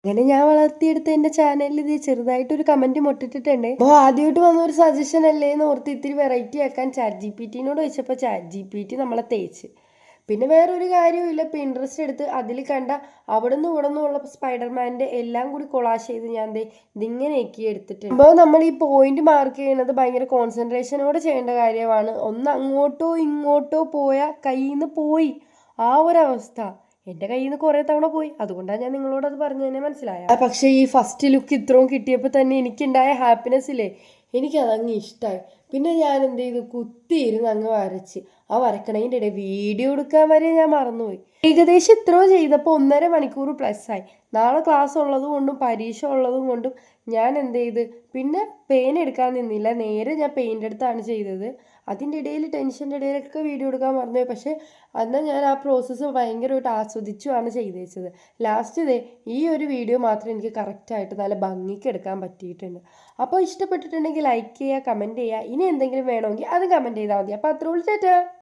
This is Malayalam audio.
അങ്ങനെ ഞാൻ വളർത്തിയെടുത്ത എൻ്റെ ചാനലിൽ ഇത് ചെറുതായിട്ടൊരു കമൻറ്റ് മുട്ടിട്ടിട്ടുണ്ട്. അപ്പോൾ ആദ്യമായിട്ട് വന്നൊരു സജഷൻ അല്ലേ എന്ന് ഓർത്ത് ഇത്തിരി വെറൈറ്റി ആക്കാൻ ChatGPT-നോട് ചോദിച്ചപ്പോൾ ChatGPT നമ്മളെ തേച്ച്. പിന്നെ വേറൊരു കാര്യവും ഇല്ല. ഇപ്പോൾ ഇൻട്രസ്റ്റ് എടുത്ത് അതിൽ കണ്ട അവിടെ നിന്ന് ഇവിടെ നിന്നുള്ള സ്പൈഡർമാൻ്റെ എല്ലാം കൂടി കൊളാഷ് ചെയ്ത് ഞാൻ ഇതിങ്ങനെയൊക്കെ എടുത്തിട്ടുണ്ട്. അപ്പോൾ നമ്മൾ ഈ പോയിന്റ് മാർക്ക് ചെയ്യുന്നത് ഭയങ്കര കോൺസെൻട്രേഷനോടെ ചെയ്യേണ്ട കാര്യമാണ്. ഒന്ന് അങ്ങോട്ടോ ഇങ്ങോട്ടോ പോയാൽ കയ്യിൽ നിന്ന് പോയി ആ ഒരവസ്ഥ. എൻ്റെ കയ്യിൽ നിന്ന് കുറേ തവണ പോയി. അതുകൊണ്ടാണ് ഞാൻ നിങ്ങളോട് അത് പറഞ്ഞു തന്നെ മനസ്സിലായ. പക്ഷേ ഈ ഫസ്റ്റ് ലുക്ക് ഇത്രയും കിട്ടിയപ്പോൾ തന്നെ എനിക്കുണ്ടായ ഹാപ്പിനെസ് ഇല്ലേ, എനിക്കതങ്ങ് ഇഷ്ടമായി. പിന്നെ ഞാൻ എന്ത് ചെയ്തു, കുത്തിയിരുന്ന് അങ്ങ് വരച്ച്. ആ വരക്കണതിൻ്റെ ഇടയിൽ വീഡിയോ എടുക്കാൻ വരെ ഞാൻ മറന്നുപോയി. ഏകദേശം ഇത്രയും ചെയ്തപ്പോൾ 1.5 മണിക്കൂർ പ്ലസ്സായി. നാളെ ക്ലാസ് ഉള്ളത് കൊണ്ടും പരീക്ഷ ഉള്ളതും കൊണ്ടും ഞാൻ എന്ത് ചെയ്ത് പിന്നെ പെയിൻ എടുക്കാൻ നിന്നില്ല. നേരെ ഞാൻ പെയിൻ്റ് എടുത്താണ് ചെയ്തത്. അതിൻ്റെ ഇടയിൽ ടെൻഷൻ്റെ ഇടയിലൊക്കെ വീഡിയോ എടുക്കാൻ മറന്നുപോയി. പക്ഷേ എന്നാൽ ഞാൻ ആ പ്രോസസ്സ് ഭയങ്കരമായിട്ട് ആസ്വദിച്ചുമാണ് ചെയ്ത് വെച്ചത്. ലാസ്റ്റ് ഈ ഒരു വീഡിയോ മാത്രം എനിക്ക് കറക്റ്റായിട്ട് നല്ല ഭംഗിക്ക് എടുക്കാൻ പറ്റിയിട്ടുണ്ട്. അപ്പോൾ ഇഷ്ടപ്പെട്ടിട്ടുണ്ടെങ്കിൽ ലൈക്ക് ചെയ്യുക, കമൻറ്റ് ചെയ്യുക. ഇനി എന്തെങ്കിലും വേണമെങ്കിൽ അത് കമൻറ്റ് ചെയ്താൽ മതി. അപ്പോൾ അത്രേ ഉള്ളൂ. ടാറ്റാ.